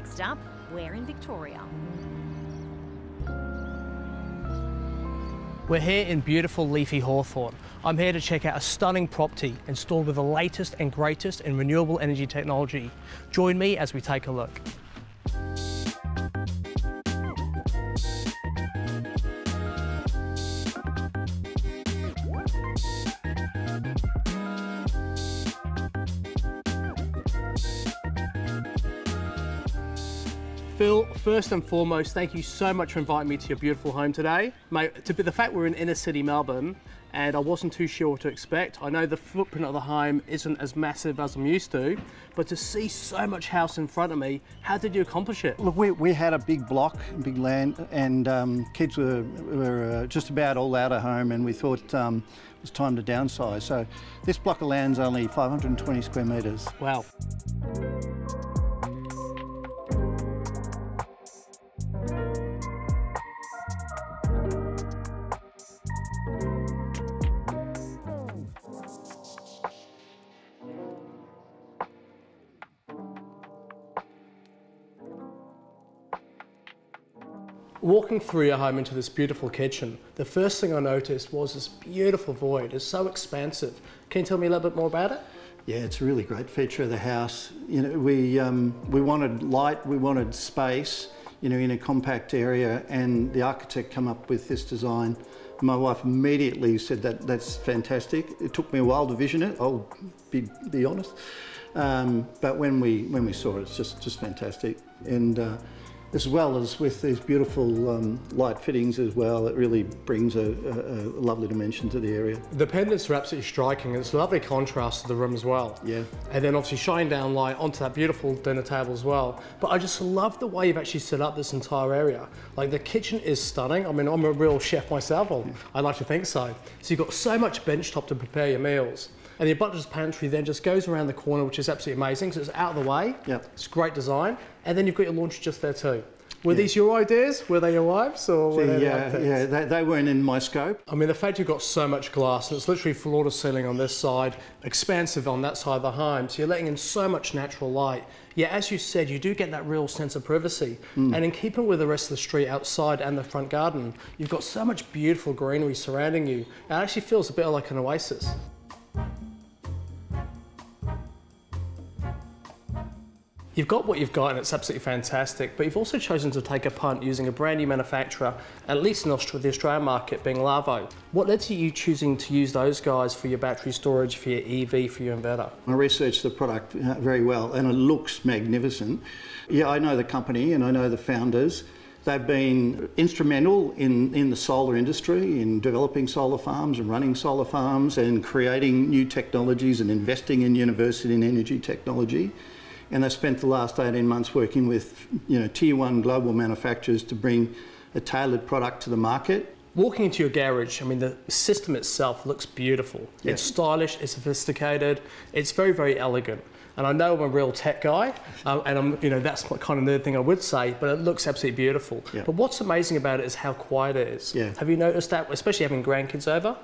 Next up, we're in Victoria. We're here in beautiful leafy Hawthorn. I'm here to check out a stunning property installed with the latest and greatest in renewable energy technology. Join me as we take a look. Phil, first and foremost, thank you so much for inviting me to your beautiful home today. Mate, the fact we're in inner city Melbourne and I wasn't too sure what to expect. I know the footprint of the home isn't as massive as I'm used to, but to see so much house in front of me, how did you accomplish it? Look, we had a big block, big land, and kids were just about all out of home, and we thought it was time to downsize. So this block of land's only 520 square metres. Wow. Walking through your home into this beautiful kitchen, the first thing I noticed was this beautiful void. It's so expansive. Can you tell me a little bit more about it? Yeah, it's a really great feature of the house. You know, we wanted light, we wanted space, you know, in a compact area, and the architect came up with this design. My wife immediately said that's fantastic. It took me a while to vision it, I'll be honest. But when we saw it, it's just fantastic. And as well as with these beautiful light fittings as well, it really brings a lovely dimension to the area. The pendants are absolutely striking, and it's a lovely contrast to the room as well. Yeah. And then obviously shining down light onto that beautiful dinner table as well. But I just love the way you've actually set up this entire area. Like, the kitchen is stunning. I mean, I'm a real chef myself, or I like to think so. So you've got so much bench top to prepare your meals. And the butler's pantry then just goes around the corner, which is absolutely amazing, because it's out of the way. Yep. It's great design. And then you've got your laundry just there too. Were these your ideas? Were they your wives, or were they yeah, they weren't in my scope. I mean, the fact you've got so much glass, and it's literally floor to ceiling on this side, expansive on that side of the home, so you're letting in so much natural light. Yeah, as you said, you do get that real sense of privacy. And in keeping with the rest of the street outside and the front garden, you've got so much beautiful greenery surrounding you. It actually feels a bit like an oasis. You've got what you've got, and it's absolutely fantastic, but you've also chosen to take a punt using a brand new manufacturer, at least in the Australian market, being LAVO. What led to you choosing to use those guys for your battery storage, for your EV, for your inverter? I researched the product very well, and it looks magnificent. Yeah, I know the company and I know the founders. They've been instrumental in the solar industry, in developing solar farms and running solar farms and creating new technologies and investing in university and energy technology. And they spent the last 18 months working with, you know, tier one global manufacturers to bring a tailored product to the market. Walking into your garage, I mean, the system itself looks beautiful. Yeah. It's stylish, it's sophisticated, it's very, very elegant. And I know I'm a real tech guy, and I'm, you know, that's the kind of nerd thing I would say, but it looks absolutely beautiful. Yeah. But what's amazing about it is how quiet it is. Yeah. Have you noticed that, especially having grandkids over?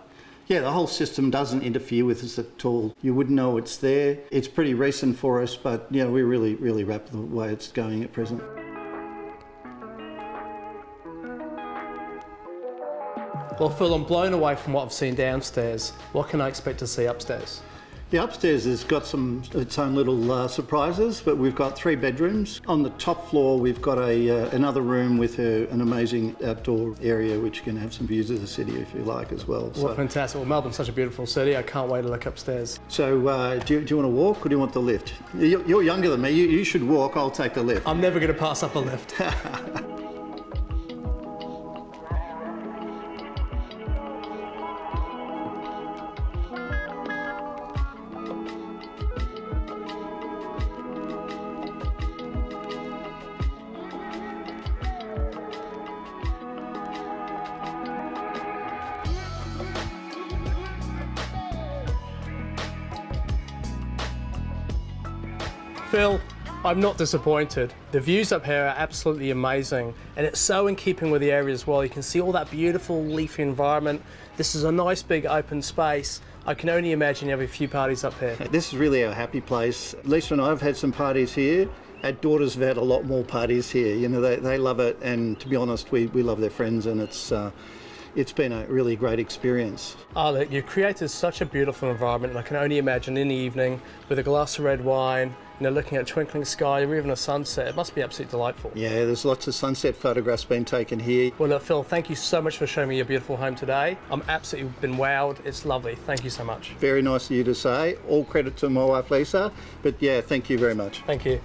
Yeah, the whole system doesn't interfere with us at all. You wouldn't know it's there. It's pretty recent for us, but you know, we're really, really wrapped the way it's going at present. Well, Phil, I'm blown away from what I've seen downstairs. What can I expect to see upstairs? The upstairs has got its own little surprises, but we've got 3 bedrooms. On the top floor, we've got another room with an amazing outdoor area, which can have some views of the city if you like as well. Well, fantastic. Well, Melbourne's such a beautiful city. I can't wait to look upstairs. So do you want to walk or do you want the lift? You're younger than me. You should walk. I'll take the lift. I'm never going to pass up a lift. Phil, I'm not disappointed. The views up here are absolutely amazing, and it's so in keeping with the area as well. You can see all that beautiful leafy environment. This is a nice big open space. I can only imagine you have a few parties up here. This is really our happy place. Lisa and I have had some parties here, Our daughters have had a lot more parties here. You know, they love it, and to be honest, we love their friends, and it's been a really great experience. Oh, look, you've created such a beautiful environment, and I can only imagine in the evening with a glass of red wine, you know, looking at twinkling sky or even a sunset. It must be absolutely delightful. Yeah, there's lots of sunset photographs being taken here. Well, look, Phil, thank you so much for showing me your beautiful home today. I'm absolutely been wowed. It's lovely. Thank you so much. Very nice of you to say. All credit to my wife, Lisa. But yeah, thank you very much. Thank you.